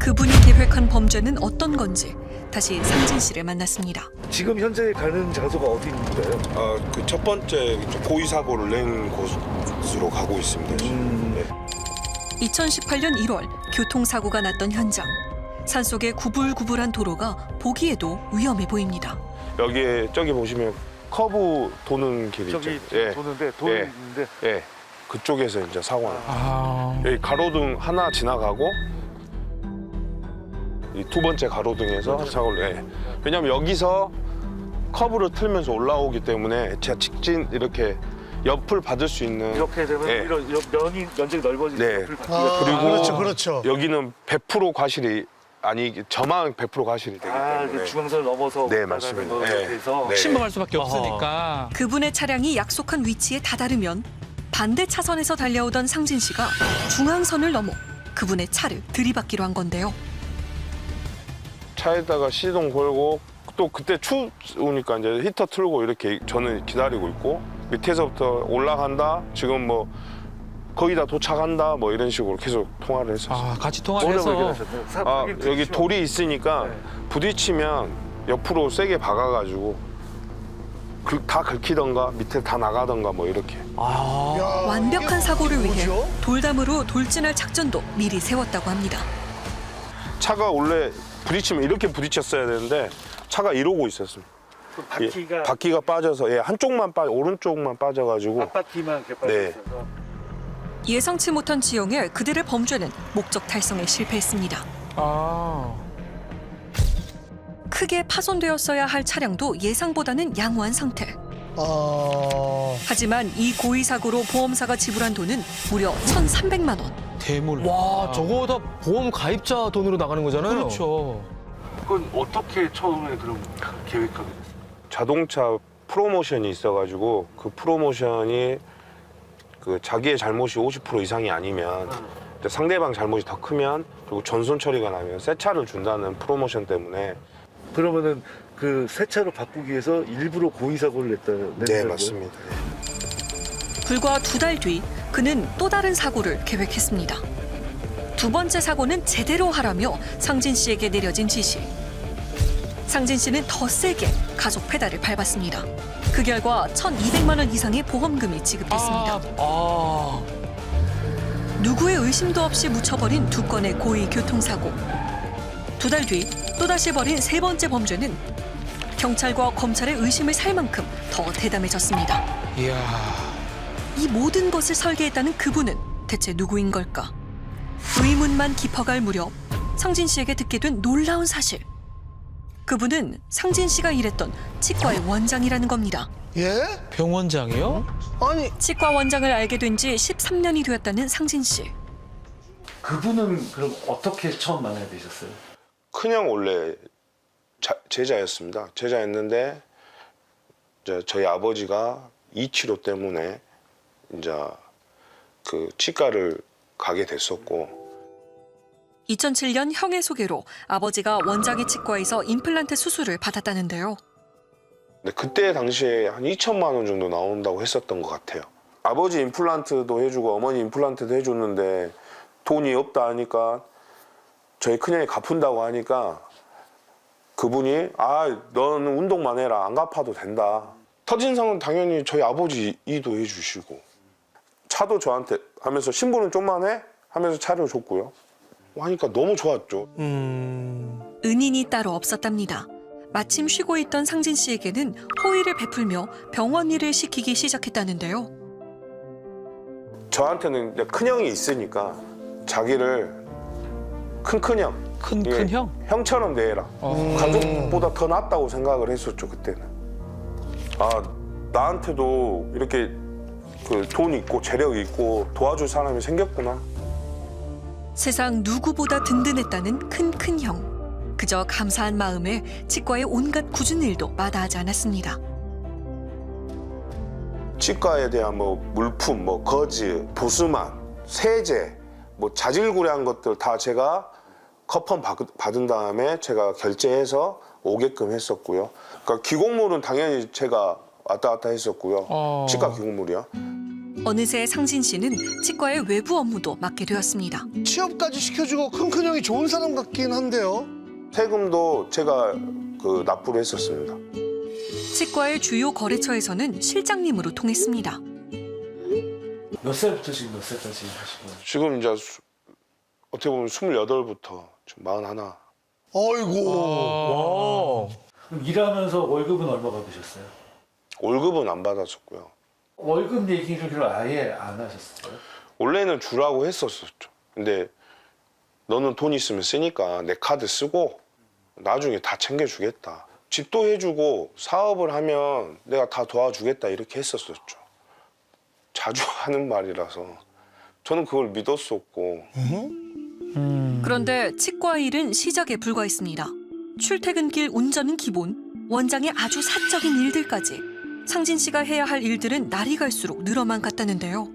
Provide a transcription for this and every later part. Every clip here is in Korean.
그분이 계획한 범죄는 어떤 건지 다시 상진 씨를 만났습니다. 지금 현재 가는 장소가 어디인가요? 그 첫 번째 고의 사고를 낸 곳으로 가고 있습니다. 네. 2018년 1월 교통사고가 났던 현장. 산속의 구불구불한 도로가 보기에도 위험해 보입니다. 여기에 저기 보시면 커브 도는 길 있죠. 저기 예. 도는데 돈 예. 있는데 예. 그쪽에서 이제 사고가 났어요. 여기 가로등 하나 지나가고 이 두 번째 가로등에서 사고를. 예. 왜냐면 여기서 커브를 틀면서 올라오기 때문에 제가 직진 이렇게 옆을 받을 수 있는. 이렇게 되면 예. 이런 면적이 넓어지고 네. 그리고 그리고 여기는 100% 과실이 아니 저만 100% 과실이 되기 때문에. 중앙선을 넘어서 네, 맞습니다. 네. 그래서 네. 침범할 수밖에 없으니까. 그분의 차량이 약속한 위치에 다다르면 반대 차선에서 달려오던 상진 씨가 중앙선을 넘어 그분의 차를 들이받기로 한 건데요. 차에다가 시동 걸고 또 그때 추우니까 이제 히터 틀고 이렇게 저는 기다리고 있고 밑에서부터 올라간다. 지금 뭐 거의 다 도착한다. 뭐 이런 식으로 계속 통화를 했었어요. 같이 통화를 뭐라고 해서. 얘기하셨나요? 여기 돌이 있으니까 네. 부딪히면 옆으로 세게 박아가지고 다 긁히던가 밑에 다 나가던가 뭐 이렇게. 완벽한 사고를 위해 돌담으로 돌진할 작전도 미리 세웠다고 합니다. 차가 원래 부딪히면 이렇게 부딪혔어야 되는데 차가 이러고 있었습니다. 바퀴가 바퀴가 빠져서 한쪽만 오른쪽만 빠져가지고. 앞바퀴만 이렇게 네. 빠졌어서 예상치 못한 지형에 그들의 범죄는 목적 달성에 실패했습니다. 크게 파손되었어야 할 차량도 예상보다는 양호한 상태. 하지만 이 고의 사고로 보험사가 지불한 돈은 무려 1,300만 원. 대물. 와, 저거 다 보험 가입자 돈으로 나가는 거잖아요. 그렇죠. 그건 어떻게 처음에 그럼 계획하게 됐어요? 자동차 프로모션이 있어가지고 그 프로모션이 그 자기의 잘못이 50% 이상이 아니면 이제 상대방 잘못이 더 크면 그리고 전손 처리가 나면 새 차를 준다는 프로모션 때문에. 그러면은 그 새 차로 바꾸기 위해서 일부러 고의 사고를 냈다는 네, 거예요? 맞습니다. 불과 2달 뒤 그는 또 다른 사고를 계획했습니다. 두 번째 사고는 제대로 하라며 상진 씨에게 내려진 지시. 상진 씨는 더 세게 가속 페달을 밟았습니다. 그 결과 1,200만 원 이상의 보험금이 지급됐습니다. 누구의 의심도 없이 묻혀버린 두 건의 고의 교통사고. 2달 뒤 또다시 벌인 세 번째 범죄는 경찰과 검찰의 의심을 살 만큼 더 대담해졌습니다. 이야. 이 모든 것을 설계했다는 그분은 대체 누구인 걸까? 의문만 깊어갈 무렵 상진 씨에게 듣게 된 놀라운 사실. 그분은 상진 씨가 일했던 치과의 원장이라는 겁니다. 예? 병원장이요? 아니, 치과 원장을 알게 된 지 13년이 되었다는 상진 씨. 그분은 그럼 어떻게 처음 만나게 되셨어요? 큰형 원래 제자였습니다. 제자였는데 이제 저희 아버지가 이치료 때문에 이제 그 치과를 가게 됐었고. 2007년 형의 소개로 아버지가 원장의 치과에서 임플란트 수술을 받았다는데요. 근데 그때 당시에 한 2천만 원 정도 나온다고 했었던 것 같아요. 아버지 임플란트도 해주고 어머니 임플란트도 해줬는데 돈이 없다 하니까 저희 큰형이 갚은다고 하니까 그분이 너는 운동만 해라. 안 갚아도 된다. 터진상은 당연히 저희 아버지 이도 해주시고 차도 저한테 하면서 신부는 좀만 해? 하면서 차를 줬고요. 하니까 너무 좋았죠. 은인이 따로 없었답니다. 마침 쉬고 있던 상진 씨에게는 호의를 베풀며 병원 일을 시키기 시작했다는데요. 저한테는 이제 큰형이 있으니까 자기를 큰형 큰 형? 형처럼 대해라. 가족보다 더 낫다고 생각을 했었죠 그때는. 나한테도 이렇게 그 돈 있고 재력 있고 도와줄 사람이 생겼구나. 세상 누구보다 든든했다는 큰 형. 그저 감사한 마음에 치과의 온갖 굳은 일도 마다하지 않았습니다. 치과에 대한 뭐 물품, 뭐 거즈, 보스만, 세제, 뭐 자질구레한 것들 다 제가 커펌 받은 다음에 제가 결제해서 오게끔 했었고요. 그러니까 기공물은 당연히 제가 왔다 갔다 했었고요. 치과 기공물이요. 어느새 상진 씨는 치과의 외부 업무도 맡게 되었습니다. 취업까지 시켜주고 큰큰형이 좋은 사람 같긴 한데요. 세금도 제가 납부를 했었습니다. 치과의 주요 거래처에서는 실장님으로 통했습니다. 몇 살부터 지금 몇 살까지 하신 거예요? 지금 이제 어떻게 보면 28부터 지금 41. 어이구. 와. 그럼 일하면서 월급은 얼마 받으셨어요? 월급은 안 받았었고요. 월급 얘기를 그럼 아예 안 하셨어요? 원래는 주라고 했었었죠. 근데 너는 돈 있으면 쓰니까 내 카드 쓰고 나중에 다 챙겨주겠다. 집도 해주고 사업을 하면 내가 다 도와주겠다 이렇게 했었었죠. 자주 하는 말이라서 저는 그걸 믿었었고. 그런데 치과 일은 시작에 불과했습니다. 출퇴근길 운전은 기본, 원장의 아주 사적인 일들까지 상진 씨가 해야 할 일들은 날이 갈수록 늘어만 갔다는데요.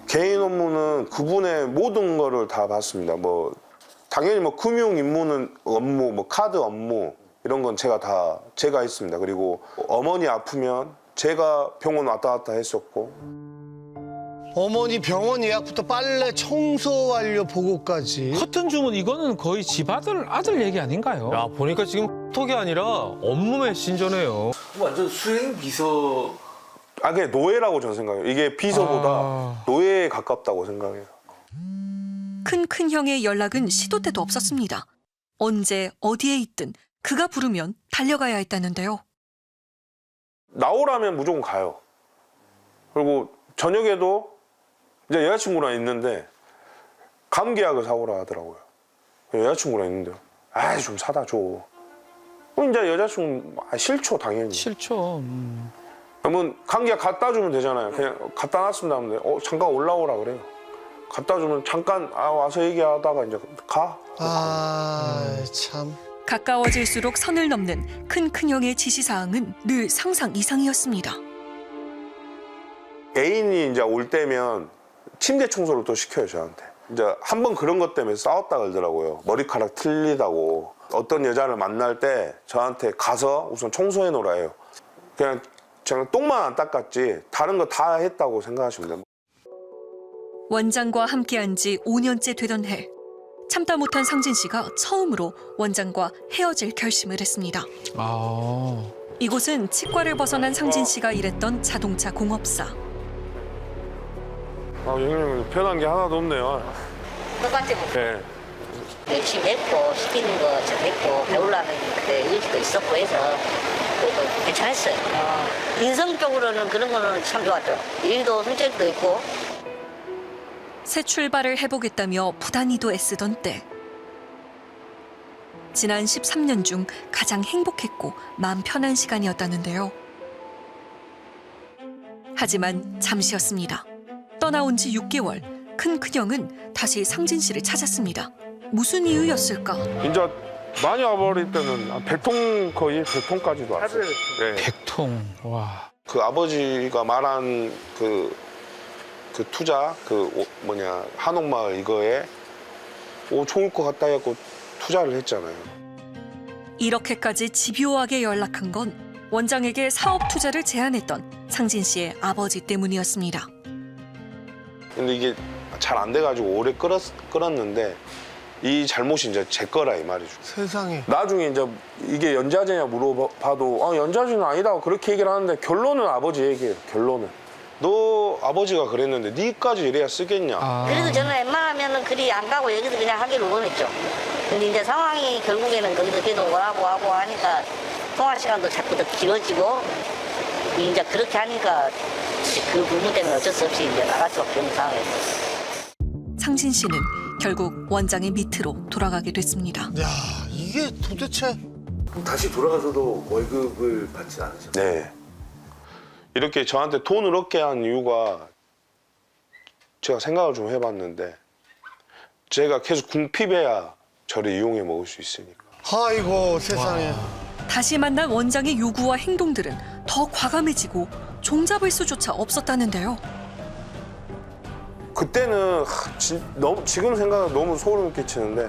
개인 업무는 그분의 모든 거를 다 봤습니다. 당연히 금융 업무, 카드 업무 이런 건 제가 했습니다. 그리고 어머니 아프면 제가 병원 왔다 갔다 했었고. 어머니 병원 예약부터 빨래, 청소 완료 보고까지. 커튼 주문 이거는 거의 집 아들 얘기 아닌가요? 야, 보니까 지금 톡이 아니라 업무 메신저네요. 완전 수행 비서. 그게 노예라고 저는 생각해요. 이게 비서보다 노예에 가깝다고 생각해요. 큰형의 연락은 시도 때도 없었습니다. 언제 어디에 있든 그가 부르면 달려가야 했다는데요. 나오라면 무조건 가요. 그리고 저녁에도 이제 여자친구랑 있는데 감기약을 사오라 하더라고요. 여자친구랑 있는데요. 좀 사다 줘. 그럼 이제 여자친구 싫죠 당연히. 싫죠. 그러면 감기약 갖다 주면 되잖아요. 그냥 갖다 놨습니다 하면 잠깐 올라오라 그래요. 갖다 주면 잠깐 와서 얘기하다가 이제 가. 참. 가까워질수록 선을 넘는 큰형의 지시사항은 늘 상상 이상이었습니다. 애인이 이제 올 때면 침대 청소를 또 시켜요 저한테. 이제 한 번 그런 것 때문에 싸웠다 그러더라고요. 머리카락 틀리다고. 어떤 여자를 만날 때 저한테 가서 우선 청소해 놓으라 해요. 그냥 똥만 안 닦았지 다른 거 다 했다고 생각하시면 돼요. 원장과 함께한 지 5년째 되던 해. 참다 못한 상진 씨가 처음으로 원장과 헤어질 결심을 했습니다. 이곳은 치과를 벗어난 상진 씨가 일했던 자동차 공업사. 형님 편한 게 하나도 없네요. 똑같이 뭐 네. 열심히 했고 시키는 거 잘했고 배우려는 그때 의지도 있었고 해서 그래도 괜찮았어요. 인성적으로는 그런 거는 참 좋았죠. 일도 성격도 있고. 새 출발을 해보겠다며 부단히도 애쓰던 때. 지난 13년 중 가장 행복했고 마음 편한 시간이었다는데요. 하지만 잠시였습니다. 떠나온 지 6개월, 큰형은 다시 상진 씨를 찾았습니다. 무슨 이유였을까? 이제 많이 와버릴 때는 100통 거의 100통까지도 왔어요. 네. 100통. 와. 그 아버지가 말한 그 투자 한옥마을 이거에 좋을 것 같다 해갖고 투자를 했잖아요. 이렇게까지 집요하게 연락한 건 원장에게 사업 투자를 제안했던 상진 씨의 아버지 때문이었습니다. 근데 이게 잘 안 돼가지고 오래 끌었는데 이 잘못이 이제 제 거라 이 말이죠. 세상에. 나중에 이제 이게 연좌제냐 물어봐도 연좌제는 아니다 그렇게 얘기를 하는데 결론은 아버지 얘기예요. 결론은. 너 아버지가 그랬는데 니까지 이래야 쓰겠냐. 그래도 저는 웬만하면 그리 안 가고 여기서 그냥 하기를 원했죠. 근데 이제 상황이 결국에는 거기서 계속 뭐라고 하고 하니까 통화 시간도 자꾸 더 길어지고 이제 그렇게 하니까 그 부분 때문에 어쩔 수 없이 이제 나갈 수밖에 없는 상황이었어요. 상진 씨는 결국 원장의 밑으로 돌아가게 됐습니다. 야, 이게 도대체. 다시 돌아가서도 월급을 받지 않으셨어요? 네. 이렇게 저한테 돈을 얻게 한 이유가 제가 생각을 좀 해봤는데 제가 계속 궁핍해야 저를 이용해 먹을 수 있으니까. 아이고, 세상에. 다시 만난 원장의 요구와 행동들은 더 과감해지고 종잡을 수조차 없었다는데요. 그때는 지금 생각하면 너무 소름 끼치는데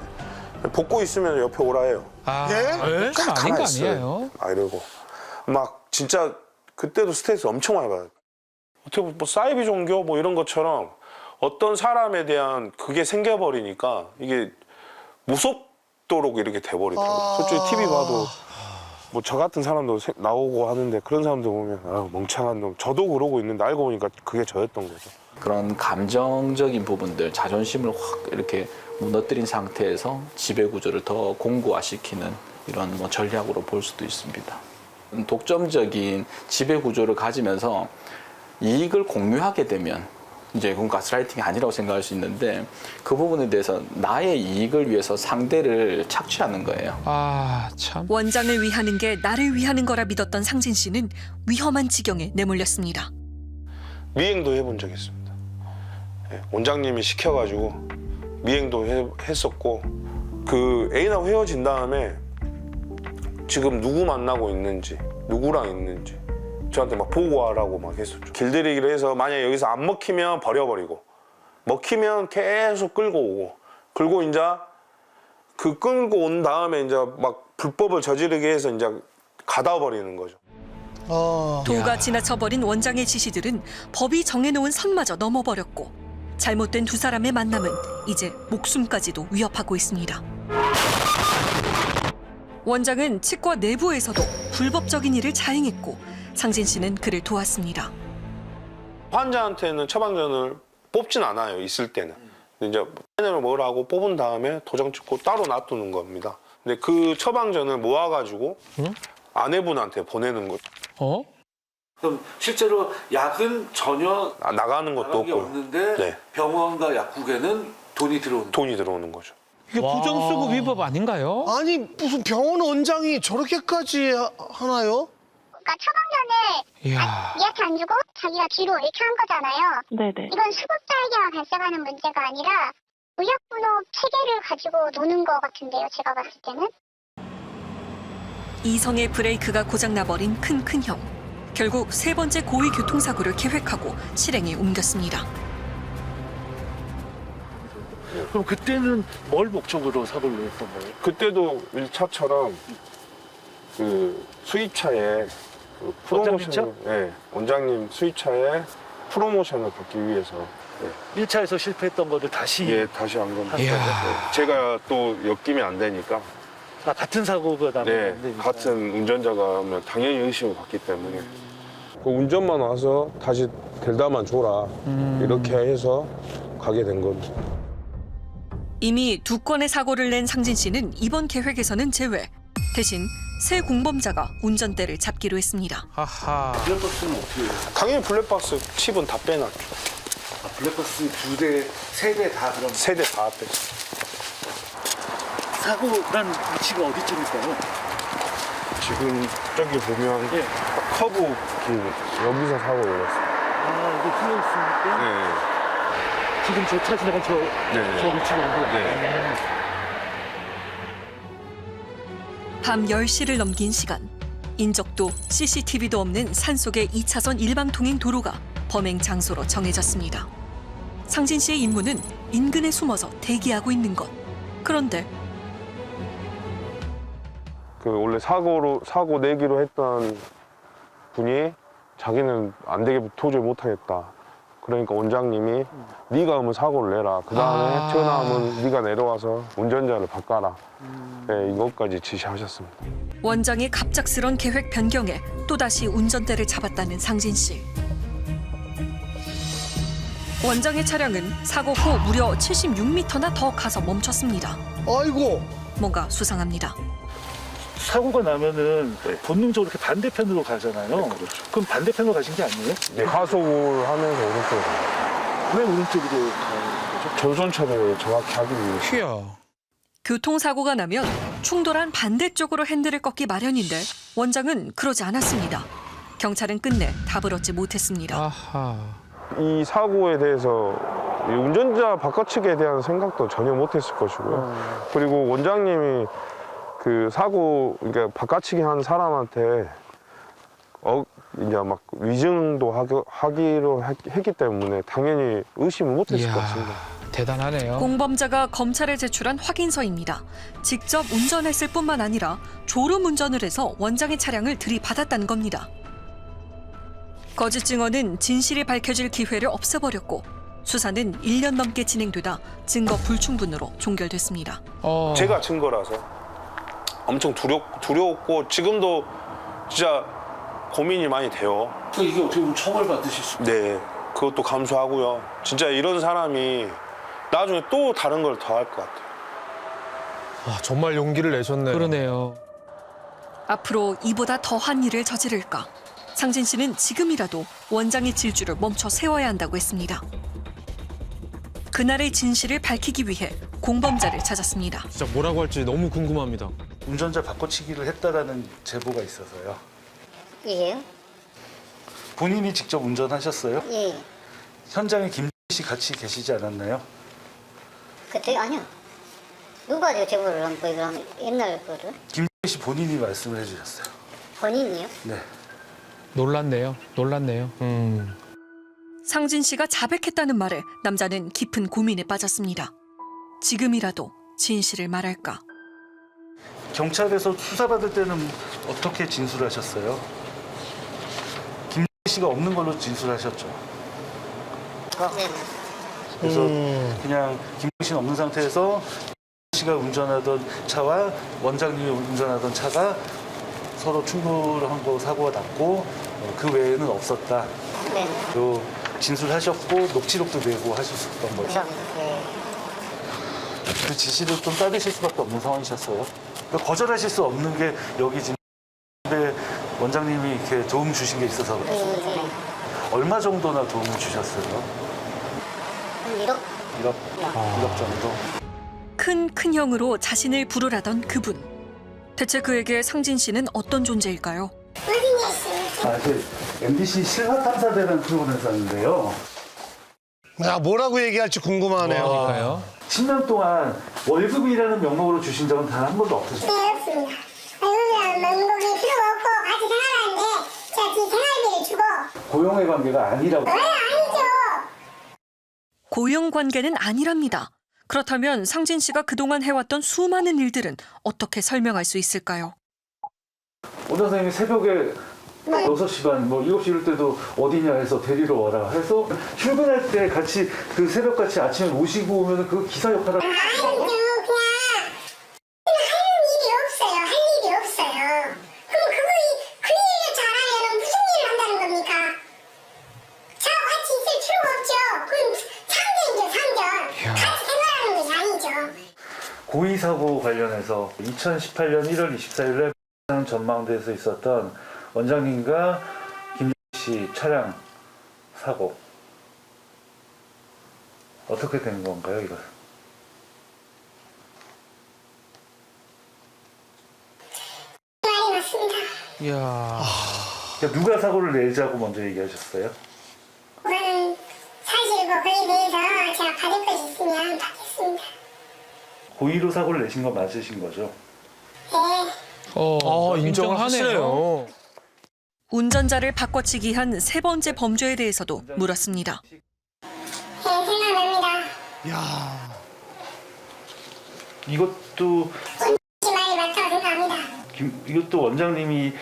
벗고 있으면 옆에 오라 해요. 예? 좀 아닌 거 아니에요? 이러고 막 진짜 그때도 스트레스 엄청 많이 받아요. 어떻게 보면 뭐 사이비 종교 뭐 이런 것처럼 어떤 사람에 대한 그게 생겨버리니까 이게 무섭도록 이렇게 돼버리더라고요. 솔직히 TV 봐도 뭐 저 같은 사람도 나오고 하는데 그런 사람들 보면 아, 멍청한 놈. 저도 그러고 있는데 알고 보니까 그게 저였던 거죠. 그런 감정적인 부분들, 자존심을 확 이렇게 무너뜨린 상태에서 지배 구조를 더 공고화시키는 이런 뭐 전략으로 볼 수도 있습니다. 독점적인 지배 구조를 가지면서 이익을 공유하게 되면 이제 그건 가스라이팅이 아니라고 생각할 수 있는데 그 부분에 대해서 나의 이익을 위해서 상대를 착취하는 거예요. 아, 참. 원장을 위하는 게 나를 위하는 거라 믿었던 상진 씨는 위험한 지경에 내몰렸습니다. 미행도 해본 적이 있습니다. 예, 원장님이 시켜가지고 미행도 했었고 그 애인하고 헤어진 다음에 지금 누구 만나고 있는지 누구랑 있는지 저한테 막 보고하라고 막 했었죠. 길들이기를 해서 만약에 여기서 안 먹히면 버려버리고 먹히면 계속 끌고 오고 그리고 이제 그 끌고 온 다음에 이제 막 불법을 저지르게 해서 이제 가다 버리는 거죠. 도가 지나쳐버린 원장의 지시들은 법이 정해놓은 선마저 넘어버렸고 잘못된 두 사람의 만남은 이제 목숨까지도 위협하고 있습니다. 원장은 치과 내부에서도 불법적인 일을 자행했고 상진 씨는 그를 도왔습니다. 환자한테는 처방전을 뽑진 않아요. 있을 때는. 근데 이제 환자를 뭐라고 뽑은 다음에 도장 찍고 따로 놔두는 겁니다. 근데 그 처방전을 모아가지고 아내분한테 보내는 거죠. 어? 그럼 실제로 약은 전혀 나가는 것도 나간 게 없고 없는데 네. 병원과 약국에는 돈이 들어오는 거죠. 이게 부정수급 위법 아닌가요? 아니 무슨 병원 원장이 저렇게까지 하나요? 그러니까 처방전을 이야. 얘한테 안 주고 자기가 뒤로 이렇게 한 거잖아요. 네네. 이건 수급자에게만 발생하는 문제가 아니라 의약분업 체계를 가지고 노는 거 같은데요. 제가 봤을 때는. 이성의 브레이크가 고장나버린 큰 형. 결국 세 번째 고의 교통사고를 계획하고 실행에 옮겼습니다. 그럼 그때는 뭘 목적으로 사고를 냈던 거예요? 그때도 1차처럼 그 수입차에 그 원장님 네, 원장님 수입차에 프로모션을 받기 위해서 1차에서 실패했던 것을 다시 예, 다시 한 겁니다. 이야. 네, 제가 또 엮이면 안 되니까 같은 사고가 나면 네, 안 되니까. 같은 운전자가 하면 당연히 의심을 받기 때문에 그 운전만 와서 다시 델다만 줘라 이렇게 해서 가게 된 겁니다. 이미 두 건의 사고를 낸 상진 씨는 이번 계획에서는 제외. 대신 새 공범자가 운전대를 잡기로 했습니다. 하하. 블랙박스는 어떻게 해요? 당연히 블랙박스 칩은 다 빼놨죠. 블랙박스 2대, 3대 다 그럼 세대 다 뺐어요. 사고 난 위치가 어디쯤일까요? 지금 저기 보면 예. 커브 여기서 사고 났어요. 아, 이게 뚫려 있으니까 네. 지금 저 차 지나간 저 위치가 어디야? 네. 밤 10시를 넘긴 시간. 인적도 CCTV도 없는 산속의 2차선 일방통행 도로가 범행 장소로 정해졌습니다. 상진 씨의 임무는 인근에 숨어서 대기하고 있는 것. 그런데 그 원래 사고 내기로 했던 분이 자기는 안 되게 도저히 못 하겠다. 그러니까 원장님이 네가 오면 사고를 내라. 그 다음에 튀어나오면 네가 내려와서 운전자를 바꿔라. 네, 이것까지 지시하셨습니다. 원장의 갑작스런 계획 변경에 또다시 운전대를 잡았다는 상진 씨. 원장의 차량은 사고 후 무려 76m나 더 가서 멈췄습니다. 아이고. 뭔가 수상합니다. 사고가 나면은 본능적으로 이렇게 반대편으로 가잖아요. 네, 그렇죠. 그럼 반대편으로 가신 게 아니에요? 네, 가속을 하면서 오른쪽으로 가요. 왜 오른쪽으로 가는 거죠? 전선차를 정확히 하기 위해서. 휘어. 교통사고가 나면 충돌한 반대쪽으로 핸들을 꺾기 마련인데 원장은 그러지 않았습니다. 경찰은 끝내 답을 얻지 못했습니다. 아하. 이 사고에 대해서 이 운전자 바깥측에 대한 생각도 전혀 못했을 것이고요. 그리고 원장님이 그 사고 그러니까 바깥치기 한 사람한테 이제 막 위증도 하기로 했기 때문에 당연히 의심을 못했을 것 같습니다. 대단하네요. 공범자가 검찰에 제출한 확인서입니다. 직접 운전했을 뿐만 아니라 졸음 운전을 해서 원장의 차량을 들이받았다는 겁니다. 거짓 증언은 진실이 밝혀질 기회를 없애버렸고 수사는 1년 넘게 진행되다 증거 불충분으로 종결됐습니다. 제가 증거라서 엄청 두려웠고 지금도 진짜 고민이 많이 돼요. 이게 어떻게 보면 처벌받으실 수 네, 그것도 감수하고요. 진짜 이런 사람이 나중에 또 다른 걸 더 할 것 같아요. 아, 정말 용기를 내셨네요. 그러네요. 앞으로 이보다 더한 일을 저지를까? 상진 씨는 지금이라도 원장의 질주를 멈춰 세워야 한다고 했습니다. 그날의 진실을 밝히기 위해 공범자를 찾았습니다. 진짜 뭐라고 할지 너무 궁금합니다. 운전자 바꿔치기를 했다라는 제보가 있어서요. 예. 본인이 직접 운전하셨어요? 예. 현장에 김 씨 같이 계시지 않았나요? 그때 아니요. 누가 제보를 한 거예요? 그럼 옛날 거를? 김 씨 본인이 말씀을 해주셨어요. 본인이요? 네. 놀랐네요. 상진 씨가 자백했다는 말에 남자는 깊은 고민에 빠졌습니다. 지금이라도 진실을 말할까? 경찰에서 수사받을 때는 어떻게 진술하셨어요? 김 씨가 없는 걸로 진술하셨죠. 네. 그래서 그냥 김 씨는 없는 상태에서 씨가 운전하던 차와 원장님이 운전하던 차가 서로 충돌한 거 사고가 났고 그 외에는 없었다. 네. 또 진술하셨고 녹취록도 내고 하셨었던 거죠. 네. 그 지시를 좀 따르실 수밖에 없는 상황이셨어요. 그러니까 거절하실 수 없는 게 여기 지금 원장님이 이렇게 도움 주신 게 있어서 그래요. 얼마 정도나 도움을 주셨어요? 1억? 1억 정도. 큰 형으로 자신을 부르라던 그분. 대체 그에게 상진 씨는 어떤 존재일까요? MBC 실화탐사대라는 프로그램에서 하는데요. 야, 뭐라고 얘기할지 궁금하네요. 그러니까요. 10년 동안 월급이라는 명목으로 주신 적은 단 한 번도 없으셨어요? 네, 없습니다. 월급이랑 명목이 필요가 없고 같이 생활하는데 제가 지 생활비를 주고 고용의 관계가 아니라고. 왜 아니죠? 고용 관계는 아니랍니다. 그렇다면 상진 씨가 그동안 해왔던 수많은 일들은 어떻게 설명할 수 있을까요? 원장 선생님이 새벽에 6시 반, 7시 이럴 때도 어디냐 해서 데리러 와라 해서 출근할 때 같이 그 새벽같이 아침에 모시고 오면 그 기사 역할을 아니죠. 그냥 할 일이 없어요. 할 일이 없어요. 그럼 그 일을 잘하면 무슨 일을 한다는 겁니까? 저하고 같이 있을 필요가 없죠. 그럼 상전이죠, 상전. 같이 생활하는 것이 아니죠. 고의사고 관련해서 2018년 1월 24일 날 전망대에서 있었던 원장님과 김씨 차량 사고 어떻게 된 건가요, 이거? 말이 맞습니다. 이야. 그러니까 누가 사고를 내자고 먼저 얘기하셨어요? 그거는 사실이고 그에 대해서 제가 받을 것이 있으면 받겠습니다. 고의로 사고를 내신 거 맞으신 거죠? 네. 인정을 하시네요. 운전자를 바꿔치기 한 3번째 범죄에 대해서도 물었습니다. 네, 생각납니다. 야, 이것도 말이 맞다고 생각합니다. 이것도 원장님이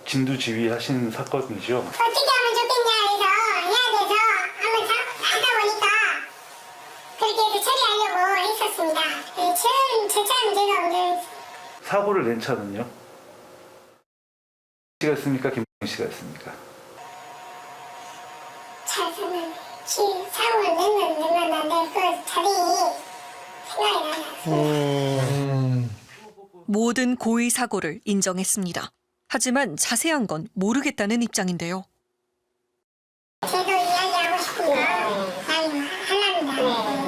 진두지휘하신 사건이죠? 어떻게 하면 좋겠냐 해서 해야 돼서 한번 하다 보니까 그렇게 해서 처리하려고 했었습니다. 제 차는 제가 오늘 사고를 낸 차는요? 씨가 했습니까? 김 씨가 했습니까? 차에서는 사고를 낸 건데 그 자세히 생각이 나요. 모든 고의 사고를 인정했습니다. 하지만 자세한 건 모르겠다는 입장인데요. 저도 이야기하고 싶은 거 많이 하랍니다.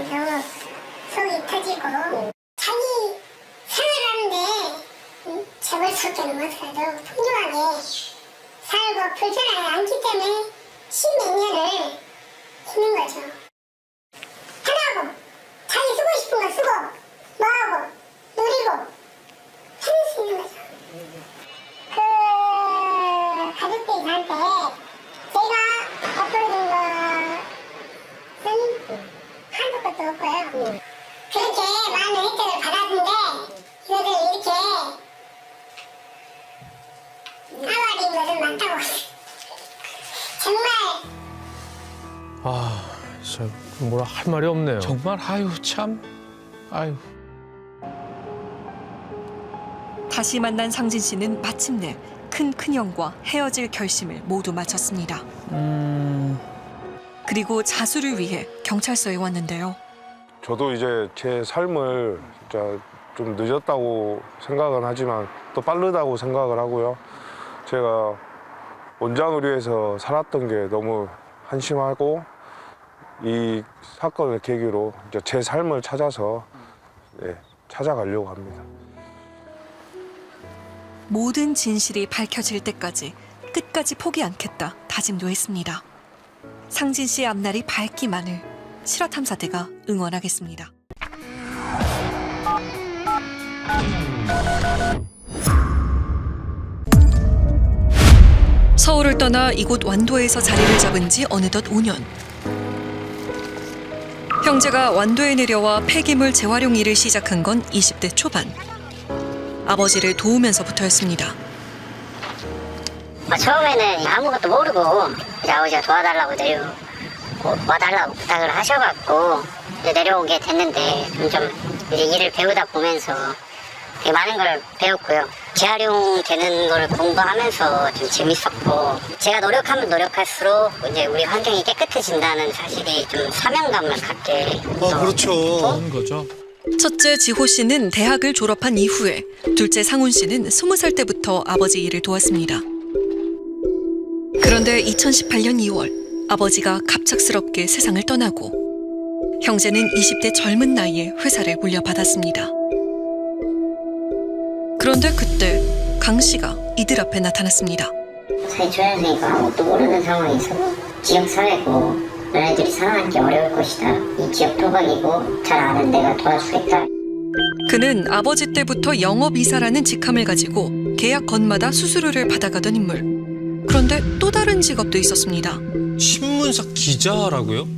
너무 속이 터지고 자기 생활하는데 재벌스럽게는 못해도 풍요하게 살고 불편하지 않기 때문에 10몇 년을 있는 거죠. 하라고 자기 쓰고 싶은 거 쓰고 뭐하고 누리고 해낼 수 있는 거죠. 그 가족들이 저한테 제가 베풀어준 것은 한도 것도 없고요. 그렇게 많은 혜택을 받았는데 이것을 이렇게 까발린 것은 많다고 정말 아, 진짜 뭐라 할 말이 없네요. 정말 아유 참. 아유. 다시 만난 상진 씨는 마침내 큰형과 헤어질 결심을 모두 마쳤습니다. 그리고 자수를 위해 경찰서에 왔는데요. 저도 이제 제 삶을 진짜 좀 늦었다고 생각은 하지만 또 빠르다고 생각을 하고요. 제가 원장을 위해서 살았던 게 너무 한심하고 이 사건을 계기로 이제 제 삶을 찾아서 찾아가려고 합니다. 모든 진실이 밝혀질 때까지 끝까지 포기 않겠다 다짐도 했습니다. 상진 씨의 앞날이 밝기만을 실화탐사대가 응원하겠습니다. 서울을 떠나 이곳 완도에서 자리를 잡은 지 어느덧 5년. 형제가 완도에 내려와 폐기물 재활용 일을 시작한 건 20대 초반. 아버지를 도우면서부터였습니다. 처음에는 아무것도 모르고 이제 아버지가 도와달라고 와달라고 부탁을 하셔갖고 이제 내려오게 됐는데 점점 이제 일을 배우다 보면서 되게 많은 걸 배웠고요. 재활용되는 걸 공부하면서 좀 재밌었고 제가 노력하면 노력할수록 이제 우리 환경이 깨끗해진다는 사실이 좀 사명감을 갖게 그렇죠. 그런 거죠. 첫째 지호 씨는 대학을 졸업한 이후에 둘째 상훈 씨는 20살 때부터 아버지 일을 도왔습니다. 그런데 2018년 2월 아버지가 갑작스럽게 세상을 떠나고 형제는 20대 젊은 나이에 회사를 물려받았습니다. 그런데 그때 강 씨가 이들 앞에 나타났습니다. 사실 조현생이가 아무것도 모르는 상황에서 지역사회고 너네들이 살아남기 어려울 것이다. 이 지역 토박이고 잘 아는 내가 도와주겠다. 그는 아버지 때부터 영업이사라는 직함을 가지고 계약 건마다 수수료를 받아가던 인물. 그런데 또 다른 직업도 있었습니다. 신문사 기자라고요?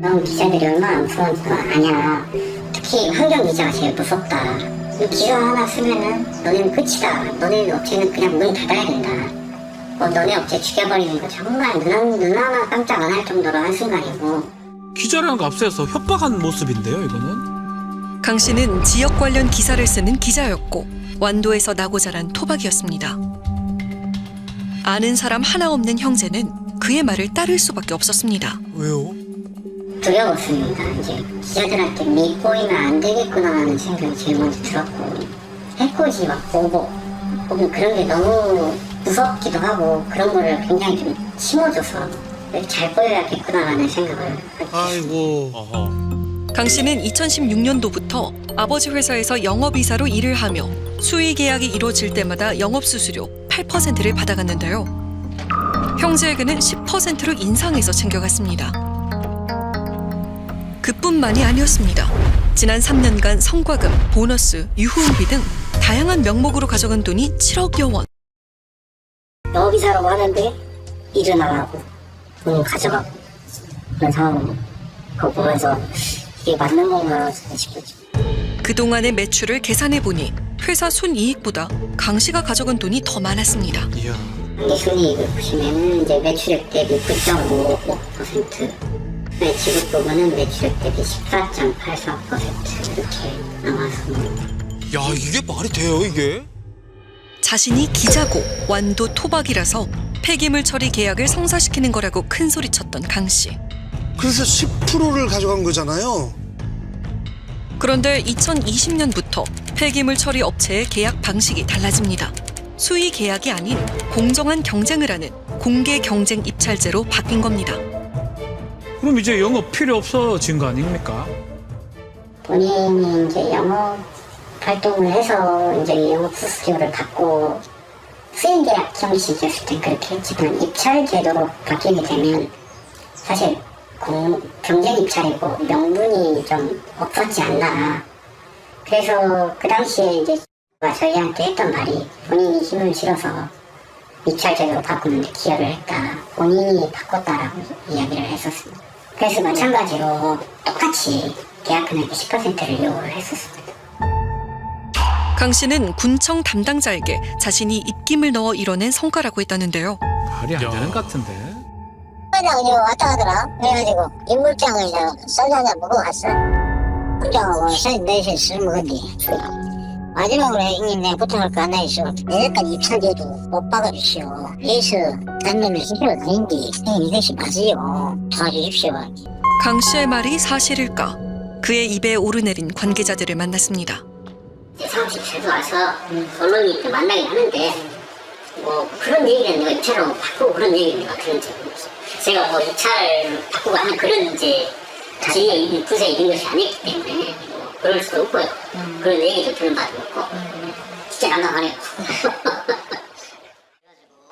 넌 기자들이 얼마나 무서운지 너 아냐. 특히 환경기자가 제일 무섭다. 이 기사 하나 쓰면은 너네는 끝이다. 너네 업체는 그냥 문 닫아야 된다. 너네 업체 죽여버리는 거 정말 눈 하나 깜짝 안 할 정도로 한순간이고. 기자라는 거 앞서서 협박한 모습인데요, 이거는. 강 씨는 지역 관련 기사를 쓰는 기자였고 완도에서 나고 자란 토박이었습니다. 아는 사람 하나 없는 형제는 그의 말을 따를 수밖에 없었습니다. 왜요? 두려웠습니다. 이제 기자들한테 믿고이면 안 되겠구나 하는 생각이 제일 먼저 들었고 해코지 막 보고 그런 게 너무 무섭기도 하고 그런 거를 굉장히 좀 심어줘서 잘 보여야겠구나 하는 생각을 아이고. 강 씨는 2016년도부터 아버지 회사에서 영업이사로 일을 하며 수의 계약이 이루어질 때마다 영업수수료 8%를 받아갔는데요. 형제에게는 10%로 인상해서 챙겨갔습니다. 그뿐만이 아니었습니다. 지난 3년간 성과금, 보너스, 유후운비 등 다양한 명목으로 가져간 돈이 7억여 원. 영업이사라고 하는데 일은 안 하고 돈 가져가고 그런 상황을 그거 보면서 이게 맞는 건가 싶었죠. 그동안의 매출을 계산해보니 회사 순이익보다 강 씨가 가져간 돈이 더 많았습니다. 이야. 단기 순이익을 보시면은 이제 매출액 대비 9.55%, 지급 부분은 매출액 대비 14.84% 이렇게 나왔습니다. 야, 이게 말이 돼요, 이게? 자신이 기자고 완도 토박이라서 폐기물 처리 계약을 성사시키는 거라고 큰 소리쳤던 강 씨. 그래서 10%를 가져간 거잖아요. 그런데 2020년부터 폐기물 처리 업체의 계약 방식이 달라집니다. 수의 계약이 아닌 공정한 경쟁을 하는 공개 경쟁 입찰제로 바뀐 겁니다. 그럼 이제 영업 필요 없어진 거 아닙니까? 본인이 이제 영업 활동을 해서 이제 영업 수수료를 받고 수행 계약 형식이었을 때 그렇게 했지만 입찰 제도로 바뀌게 되면 사실 경쟁 입찰이고 명분이 좀 없었지 않나. 그래서 그 당시에 이제 저희한테 했던 말이 본인이 힘을 실어서 입찰 제도로 바꾸는데 기여를 했다. 본인이 바꿨다라고 이야기를 했었습니다. 그래서 마찬가지로 똑같이 계약 금액의 10%를 요구를 했었습니다. 강 씨는 군청 담당자에게 자신이 입김을 넣어 이뤄낸 성과라고 했다는데요. 말이 안 되는 것 같은데. 사장이 왔다 가더라. 그래가지고 인물장을 소주 한잔 먹고 갔어. 인물장하고 넷이 술 먹었지. 마지막으로 형님 내가 부탁할 거 하나 있어. 내일까지 입찰돼도 못 박아주시오. 여기서 단면을 시키러 다닌디 형님 이것이 맞지요. 도와주십시오. 강 씨의 말이 사실일까? 그의 입에 오르내린 관계자들을 만났습니다. 사무실 자주 와서 언론이 이렇게 만나긴 하는데 뭐 그런 얘기는 내가 입찰을 바꾸고 그런 얘기는 내가 그런 적은 없어. 제가 뭐 입찰을 바꾸고 하는 그런 이제 자신의 부서에 있는 것이 아니기 때문에 뭐 그럴 수도 없고요. 그런 얘기도 들은 바도 없고 진짜 난감하네요.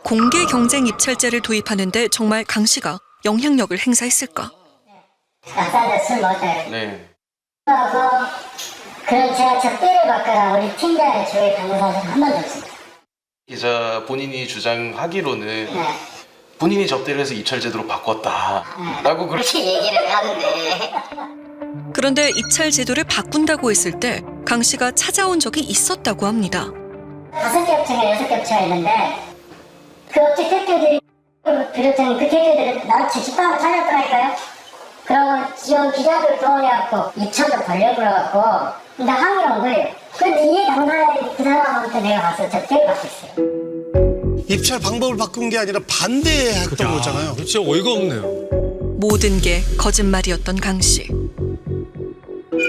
공개 경쟁 입찰제를 도입하는데 정말 강 씨가 영향력을 행사했을까? 아싸한테 술 먹었다. 네. 그래서 그런 제가 적대를 받거나 우리 팀장의 조회 받는 사실은 한 번도 없습니다. 기자 본인이 주장하기로는 네. 본인이 접대를 해서 입찰제도로 바꿨다라고 그렇게 얘기를 하는데 그런데 입찰 제도를 바꾼다고 했을 때 강 씨가 찾아온 적이 있었다고 합니다. 5개 업체가 6개 업체가 있는데 그 업체 대표들이 비롯한 그 대표들은 나한테 집방을 찾았더라니까요. 그러고 지원 기자들 동원해갖고 입찰도 벌려버려갖고 근데 항의를 온 거예요. 근데 이해 당사자인 그 사람한테 내가 가서 적대를 받고 있어요. 입찰 방법을 바꾼 게 아니라 반대했던 거잖아요. 진짜 어이가 없네요. 모든 게 거짓말이었던 강 씨.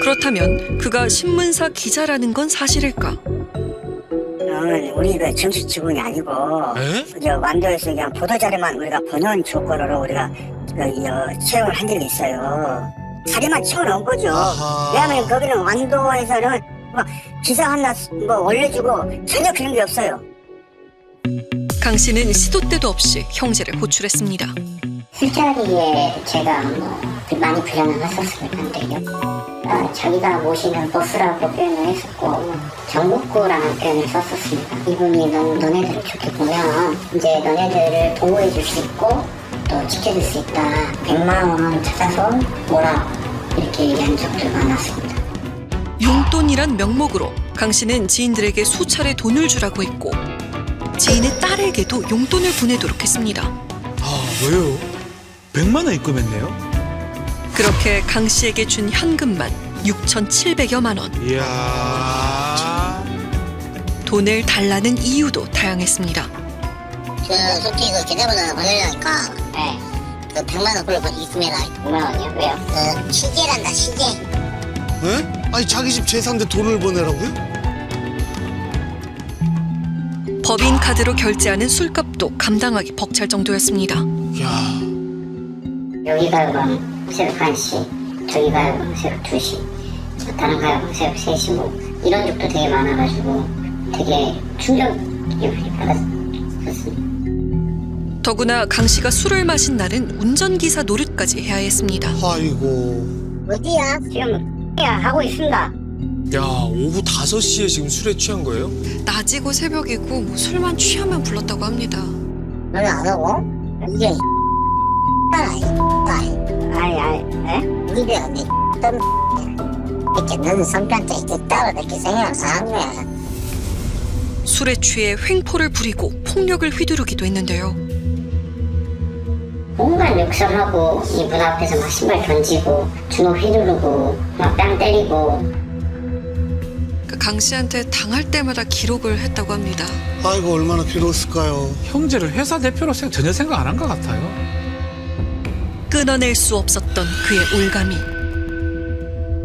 그렇다면 그가 신문사 기자라는 건 사실일까? 우리 그 점수 직원이 아니고 에? 저 완도에서 그냥 보도자료만 우리가 번원 조건으로 우리가 채용을 한 적이 있어요. 자료만 채워놓은 거죠. 아하. 왜냐하면 거기는 완도에서는 뭐 기사 하나 뭐 올려주고 전혀 그런 게 없어요. 강 씨는 시도 때도 없이 형제를 호출했습니다. 술자리에 제가 많이 불안을 했었을 텐데요. 자기가 모시는 보스라고 표현을 했었고 정국구라는 표현을 썼었습니다. 이분이 너네들을 좋게 보면 이제 너네들을 보호해 줄 수 있고 또 지켜줄 수 있다. 100만 원 찾아서 오라 이렇게 얘기한 적도 많았습니다. 용돈이란 명목으로 강 씨는 지인들에게 수차례 돈을 주라고 했고 지인의 딸에게도 용돈을 보내도록 했습니다. 아, 왜요? 100만 원 입금했네요? 그렇게 강 씨에게 준 현금만 6,700여만 원. 이야. 돈을 달라는 이유도 다양했습니다. 솔직히 그 계좌번호 보내려니까 네. 그 100만 원 불러 입금해라. 100만 원이요? 왜요? 시제란다 시제. 네? 아니 자기 집 재산인데 돈을 보내라고요? 법인 카드로 결제하는 술값도 감당하기 벅찰 정도였습니다. 야. 여기 가요방 새벽 1시, 저기 가요방 새벽 2시, 다른 가요방 새벽 3시 뭐 이런 적도 되게 많아가지고 되게 충격을 받았었습니다. 더구나 강 씨가 술을 마신 날은 운전기사 노릇까지 해야 했습니다. 아이고. 어디야? 지금 하고 있습니다. 야, 오후 5시에 지금 술에 취한 거예요? 낮이고 새벽이고 뭐 술만 취하면 불렀다고 합니다. 너는 안 오고? 이게 아이, 니가 내 이렇게 너는 성격도 이렇게 따로 이렇게 생각을 한 거야. 술에 취해 횡포를 부리고 폭력을 휘두르기도 했는데요. 온갖 욕설하고 이 문 앞에서 막 신발 던지고 주먹 휘두르고 막 뺨 때리고. 강 씨한테 당할 때마다 기록을 했다고 합니다. 아이고 얼마나 괴로웠을까요. 형제를 회사 대표로 전혀 생각 안 한 것 같아요. 끊어낼 수 없었던 그의 올감이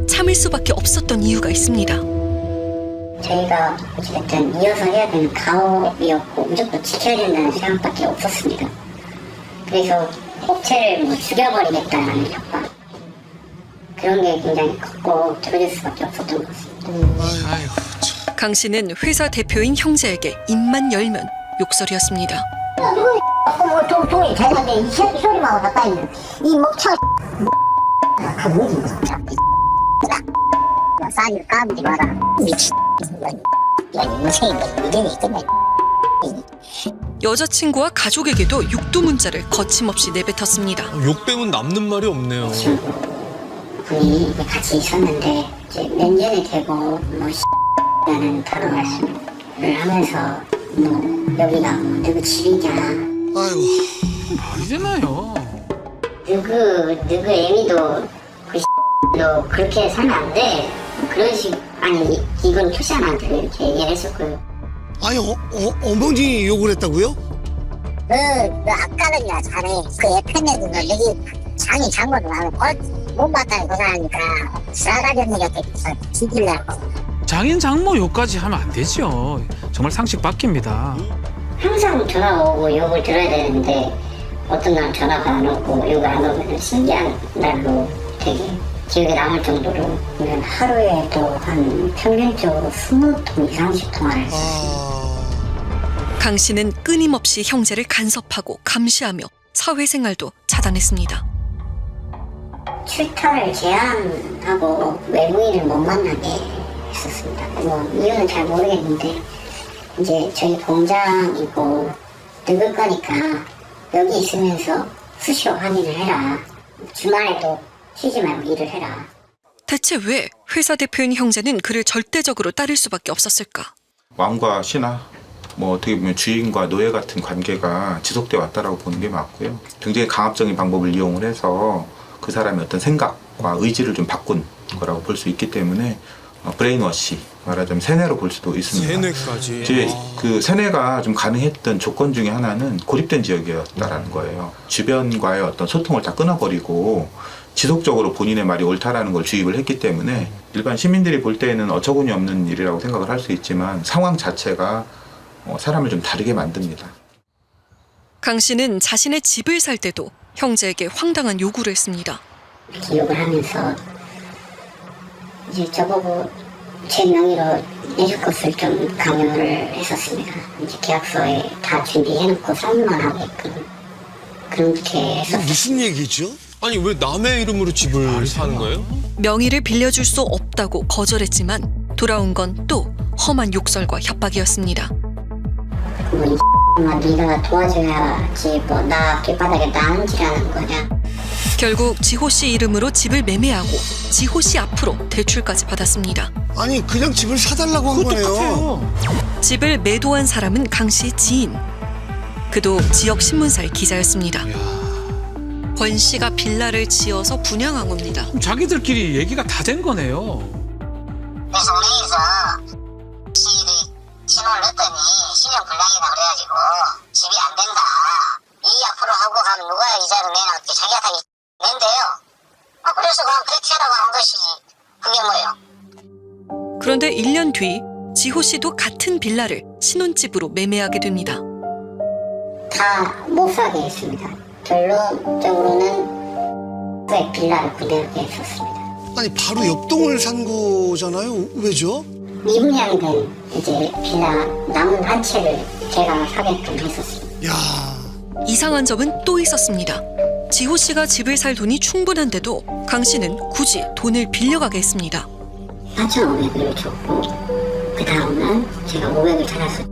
참을 수밖에 없었던 이유가 있습니다. 저희가 어찌됐든 이어서 해야 되는 가업이었고 무조건 지켜야 된다는 생각밖에 없었습니다. 그래서 업체를 뭐 죽여버리겠다는 협박 그런 게 굉장히 컸고 들어줄 수밖에 없었던 것 같습니다. 아이고, 참. 강 씨는 회사 대표인 형제에게 입만 열면 욕설이었습니다. 뭐 돈이 되는데 이 소리만 가까이 있는 이 목차 그 뭐지 싸게 까불지 마라 미친 인생이 미련이 있겠네. 여자친구와 가족에게도 육두 문자를 거침없이 내뱉었습니다. 욕 빼면 남는 말이 없네요. 분이 같이 있었는데 이제 몇 년이 되고 뭐 라는 단어 말씀을 하면서 뭐 여기가 뭐 누구 집이냐. 아이고. 말이 되나요? 누구 애미도 너 그렇게 살면 안 돼. 그런 식, 아니, 이건 표시한한테 이렇게 얘기를 했었고요. 아니 어머니 욕을 했다고요? 너 아까는야 잘해. 그 FM에도 너 여기 장이 장모도 나는 못마땅히 고생하니까 싸가지 없는 것들 뒤질라고. 장인 장모 욕까지 하면 안 되죠. 정말 상식 바뀝니다. 항상 전화 오고 욕을 들어야 되는데 어떤 날 전화가 안 오고 욕을 안 오면 신기한 날로 되게 기억에 남을 정도로 하루에도 한 평균적으로 20통 이상씩 통화를 했어요. 강 씨는 끊임없이 형제를 간섭하고 감시하며 사회생활도 차단했습니다. 출타를 제한하고 외부인을 못 만나게 했었습니다. 뭐 이유는 잘 모르겠는데 이제 저희 공장이고 늙을 거니까 여기 있으면서 수시로 확인을 해라. 주말에도 쉬지 말고 일을 해라. 대체 왜 회사 대표인 형제는 그를 절대적으로 따를 수밖에 없었을까? 왕과 신하, 뭐 어떻게 보면 주인과 노예 같은 관계가 지속돼 왔다라고 보는 게 맞고요. 굉장히 강압적인 방법을 이용을 해서 그 사람의 어떤 생각과 의지를 좀 바꾼 거라고 볼 수 있기 때문에 브레인워시, 말하자면 세뇌로 볼 수도 있습니다. 세뇌까지. 이제 그 세뇌가 좀 가능했던 조건 중에 하나는 고립된 지역이었다라는 거예요. 주변과의 어떤 소통을 다 끊어버리고 지속적으로 본인의 말이 옳다라는 걸 주입을 했기 때문에 일반 시민들이 볼 때에는 어처구니 없는 일이라고 생각을 할 수 있지만 상황 자체가 사람을 좀 다르게 만듭니다. 강 씨는 자신의 집을 살 때도 형제에게 황당한 요구를 했습니다. 기록을 하면서 이제 저보고 제 명의로 내줄 것을 좀 강요를 했었습니다. 이제 계약서에 다 준비해놓고 사인만 하게끔 그렇게 했었어요. 무슨 얘기죠? 아니 왜 남의 이름으로 집을 사는 거예요? 명의를 빌려줄 수 없다고 거절했지만 돌아온 건 또 험한 욕설과 협박이었습니다. 뭐 네가 도와줘야지 뭐 나 길바닥에 나앉으라는 거냐. 결국 지호 씨 이름으로 집을 매매하고 지호 씨 앞으로 대출까지 받았습니다. 아니 그냥 집을 사달라고 한 거네요. 집을 매도한 사람은 강 씨의 지인. 그도 지역 신문사의 기자였습니다. 권 씨가 빌라를 지어서 분양한 겁니다. 자기들끼리 얘기가 다 된 거네요. 그래서 은행에서 신호를 냈더니 신용불량이다 그래가지고 집이 안 된다. 2% 하고 가면 누가 이자를 내나 어떻게 자기가 다 낸대요. 그래서 그냥 그렇게 하라고 한 것이지. 그게 뭐예요? 그런데 1년 뒤 지호 씨도 같은 빌라를 신혼집으로 매매하게 됩니다. 다 못 사게 했습니다. 결론적으로는 그 빌라를 구매하게 했었습니다. 아니 바로 옆동을 산 거잖아요. 왜죠? 미분양된 이제 빌라 남은 한 채를 제가 사게끔 했었습니다. 야, 이상한 점은 또 있었습니다. 지호 씨가 집을 살 돈이 충분한데도 강 씨는 굳이 돈을 빌려가게 했습니다. 4,500을 줬고 그 다음은 제가 500을 찾아서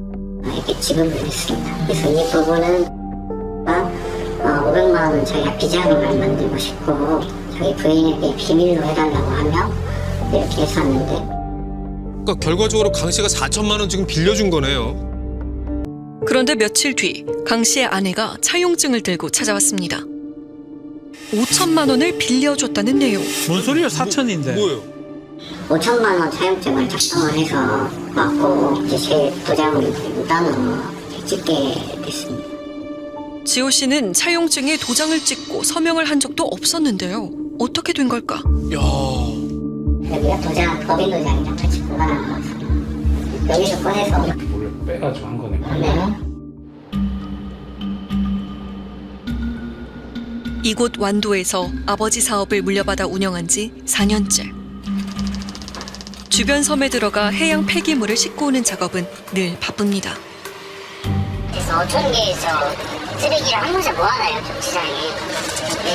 이렇게 지급을 했습니다. 그래서 이 부분은 500만 원은 자기가 비자금을 만들고 싶고 자기 부인에게 비밀로 해달라고 하며 이렇게 했었는데 그러니까 결과적으로 강 씨가 4천만 원 지금 빌려준 거네요. 그런데 며칠 뒤 강 씨의 아내가 차용증을 들고 찾아왔습니다. 5천만 원을 빌려줬다는 내용. 뭔 소리야? 4천인데. 뭐예요? 5천만 원 차용증을 작성을 해서 맞고 이제 제 도장을 따로 찍게 됐습니다. 지호 씨는 차용증에 도장을 찍고 서명을 한 적도 없었는데요. 어떻게 된 걸까? 야. 여기가 도장, 법인 도장이랑 같이 보관하는 거였어요. 여기서 꺼내서 몰래 빼가지고 한 거네. 네. 이곳 완도에서 아버지 사업을 물려받아 운영한 지 4년째. 주변 섬에 들어가 해양 폐기물을 싣고 오는 작업은 늘 바쁩니다. 그래서 어촌계에서 쓰레기를 한 번에 모아놔요, 정치장에.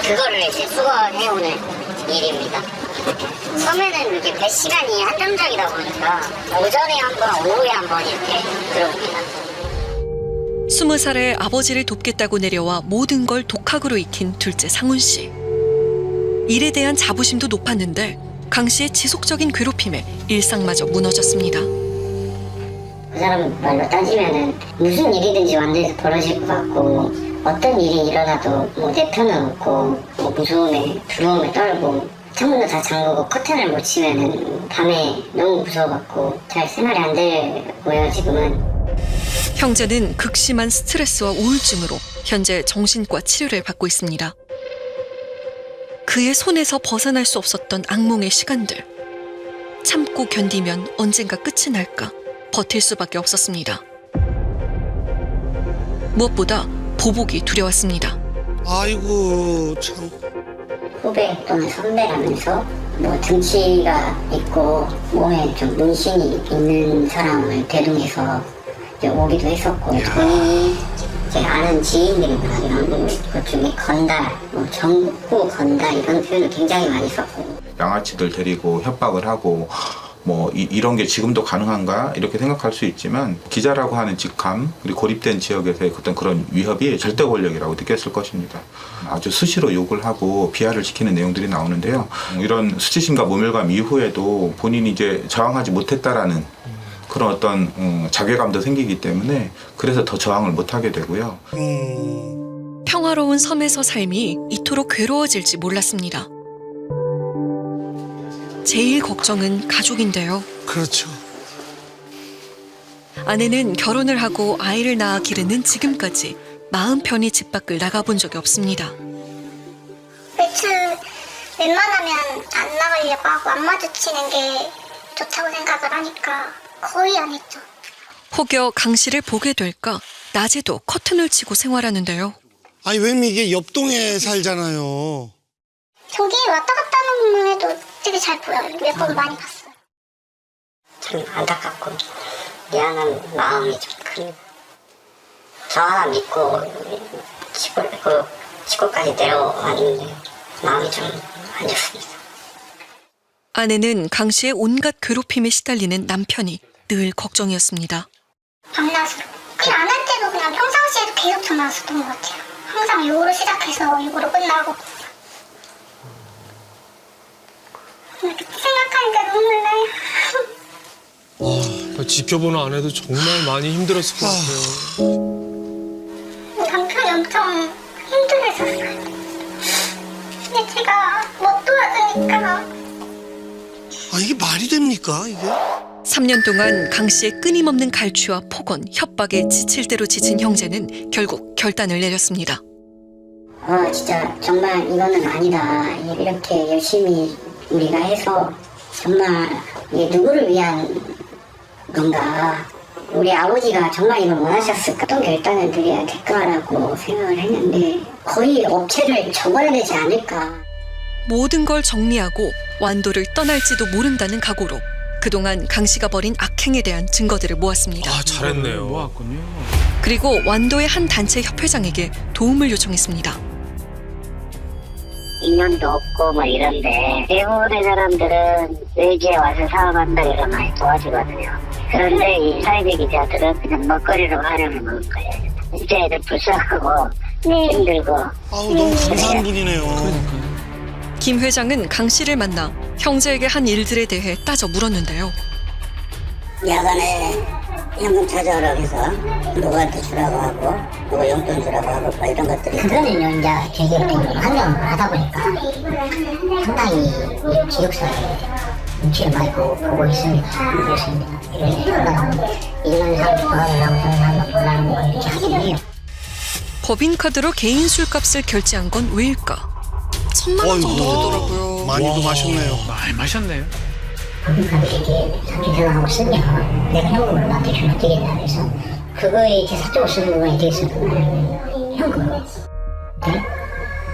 그거를 이제 수거해오는 일입니다. 섬에는 이렇게 배 시간이 한정적이다 보니까 오전에 한 번, 오후에 한 번 이렇게 들어옵니다. 20살에 아버지를 돕겠다고 내려와 모든 걸 독학으로 익힌 둘째 상훈 씨. 일에 대한 자부심도 높았는데 강 씨의 지속적인 괴롭힘에 일상마저 무너졌습니다. 그 사람 말로 따지면은 무슨 일이든지 완전히 벌어질 것 같고 어떤 일이 일어나도 뭐 내 편은 없고 뭐 무서움에 두려움에 떨고 창문도 다 잠그고 커튼을 못 치면은 밤에 너무 무서워갖고 잘 생활이 안 되고요 지금은. 형제는 극심한 스트레스와 우울증으로 현재 정신과 치료를 받고 있습니다. 그의 손에서 벗어날 수 없었던 악몽의 시간들. 참고 견디면 언젠가 끝이 날까 버틸 수밖에 없었습니다. 무엇보다 보복이 두려웠습니다. 아이고 참. 후배 또는 선배라면서 뭐 등치가 있고 몸에 좀 문신이 있는 사람을 대동해서 이제 오기도 했었고 본인이 제 아는 지인들이나 이런 것 중에 건달, 뭐 정구 건달 이런 표현을 굉장히 많이 썼고 양아치들 데리고 협박을 하고 뭐 이런 게 지금도 가능한가 이렇게 생각할 수 있지만 기자라고 하는 직함 그리고 고립된 지역에서의 어떤 그런 위협이 절대 권력이라고 느꼈을 것입니다. 아주 수시로 욕을 하고 비하를 시키는 내용들이 나오는데요. 이런 수치심과 모멸감 이후에도 본인이 이제 저항하지 못했다라는 그런 어떤 자괴감도 생기기 때문에 그래서 더 저항을 못하게 되고요. 평화로운 섬에서 삶이 이토록 괴로워질지 몰랐습니다. 제일 걱정은 가족인데요. 그렇죠. 아내는 결혼을 하고 아이를 낳아 기르는 지금까지 마음 편히 집 밖을 나가본 적이 없습니다. 외출 웬만하면 안 나가려고 하고 안 마주치는 게 좋다고 생각을 하니까 거의 안 했죠. 혹여 강 씨를 보게 될까 낮에도 커튼을 치고 생활하는데요. 아니 왜냐면 이게 옆동에 살잖아요. 저기 왔다 갔다 하는 것만 해도 되게 잘 보여요. 몇 번 많이 봤어요. 참 안타깝고 미안한 마음이 좀 큰. 저 하나 믿고 시골까지 내려왔는데 마음이 좀 안 좋습니다. 아내는 강 씨의 온갖 괴롭힘에 시달리는 남편이 늘 걱정이었습니다. 밤낮으로. 일 안 할 때도 그냥 평상시에도 계속 전화 왔었던 것 같아요. 항상 욕으로 시작해서 욕으로 끝나고. 그때 생각하니까 눈물 나요. 와, 지켜보는 아내도 정말 많이 힘들었을 것 같아요. 남편이 엄청 힘들었었어요. 근데 제가 못 도와주니까. 아 이게 말이 됩니까 이게? 3년 동안 강 씨의 끊임없는 갈취와 폭언, 협박에 지칠 대로 지친 형제는 결국 결단을 내렸습니다. 진짜 정말 이거는 아니다. 이렇게 열심히 우리가 해서 정말 이게 누구를 위한 건가. 우리 아버지가 정말 이걸 원하셨을까. 어떤 결단을 드려야 될까라고 생각을 했는데 거의 업체를 접어야 되지 않을까. 모든 걸 정리하고 완도를 떠날지도 모른다는 각오로 그동안 강 씨가 벌인 악행에 대한 증거들을 모았습니다. 아, 잘했네요. 모았군요. 그리고 완도의 한 단체 협회장에게 도움을 요청했습니다. 인연도 없고 뭐 이런데 대부분의 사람들은 외지에 와서 사업한다 이런 많이 도와주거든요. 그런데 이 사회적 기자들은 그냥 먹거리로 활용을 먹을 거예요. 이제 애들 불쌍하고 힘들고. 아우 너무 감사한 분이네요. 김 회장은 강 씨를 만나 형제에게 한 일들에 대해 따져 물었는데요. 야간에 현금 찾아오라고 해서 누구한테 주라고 하고 누구 용돈 주라고 하고 뭐 이런 것들이 그거는요 이제 계기로 환경을 하다 보니까 상당히 이 지역사회 눈치를 많이 보고 있습니다. 그렇습니다. 이런 사람 보호를 하고 저런 사람 보호하는 거 이렇게 하긴 해요. 법인카드로 개인 술값을 결제한 건 왜일까? 1,000만 원 정도 되더라고요. 많이도 마셨네요. 많이 마셨네요. 법인카드 이렇게 사기 생각하고 쓰면 내가 현금으로 나한테 주면 되겠다 그래서 그거에 제사적으로 쓰는 부분에 대해서는 현금으로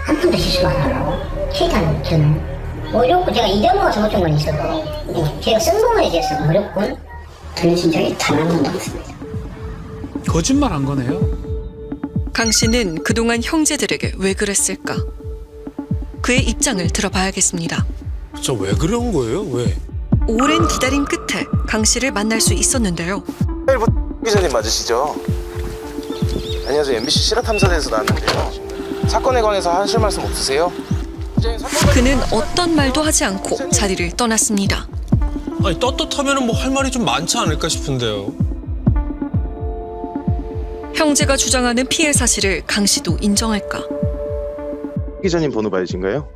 한 푼도 실수 안 하고 최대한 저는 무조건 제가 잊어먹어서 어떤 건 있어도 제가 쓴 부분에 대해서 무조건 돌려준 적이 단 한 번도 없습니다. 거짓말 한 거네요. 강 씨는 그동안 형제들에게 왜 그랬을까? 그의 입장을 들어봐야겠습니다. 진짜 왜 그런 거예요? 왜? 오랜 기다림 끝에 강 씨를 만날 수 있었는데요. 기자님 맞으시죠? 안녕하세요. MBC 실화탐사대에서 나왔는데요. 사건에 관해서 하실 말씀 없으세요? 그는 어떤 말도 하지 않고 자리를 떠났습니다. 아니 떳떳하면 뭐 할 말이 좀 많지 않을까 싶은데요. 형제가 주장하는 피해 사실을 강 씨도 인정할까? 기자님 번호 받으신가요?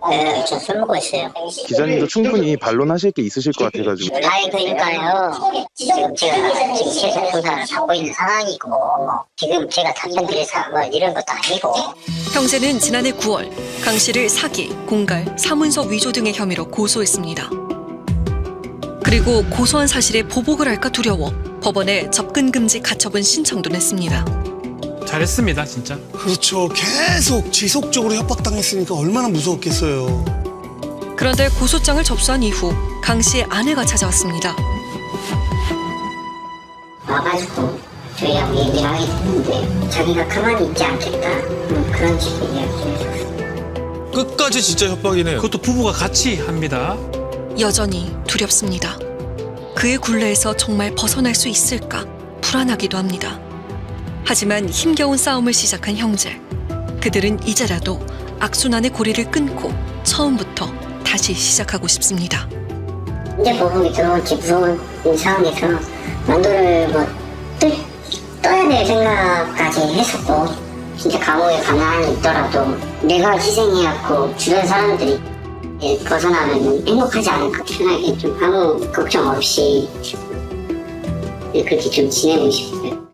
네, 저 술 먹고 있어요. 기자님도 충분히 반론하실 게 있으실 것 같아가지고. 아니, 그러니까요. 지금 제가 최선 수사를 하고 있는 상황이고, 지금 제가 답변 드려서 뭐 이런 것도 아니고. 형제는 지난해 9월 강 씨를 사기, 공갈, 사문서 위조 등의 혐의로 고소했습니다. 그리고 고소한 사실에 보복을 할까 두려워 법원에 접근 금지 가처분 신청도 냈습니다. 잘했습니다, 진짜. 그렇죠. 계속 지속적으로 협박당했으니까 얼마나 무서웠겠어요. 그런데 고소장을 접수한 이후 강 씨의 아내가 찾아왔습니다. 와가지고 저희하고 얘기를 하게 됐는데 자기가 가만히 있지 않겠다 그런 식의 이야기를 해줬어요. 끝까지 진짜 협박이네요. 그것도 부부가 같이 합니다. 여전히 두렵습니다. 그의 굴레에서 정말 벗어날 수 있을까 불안하기도 합니다. 하지만 힘겨운 싸움을 시작한 형제. 그들은 이제라도 악순환의 고리를 끊고 처음부터 다시 시작하고 싶습니다. 이제 보복이 들어올지 무서운 이 상황에서 만두를 떠야 될 생각까지 했었고 진짜 감옥에 가만히 있더라도 내가 희생해갖고 주변 사람들이 벗어나면 행복하지 않을까 편하게 좀 아무 걱정 없이 그렇게 좀 지내고 싶어요.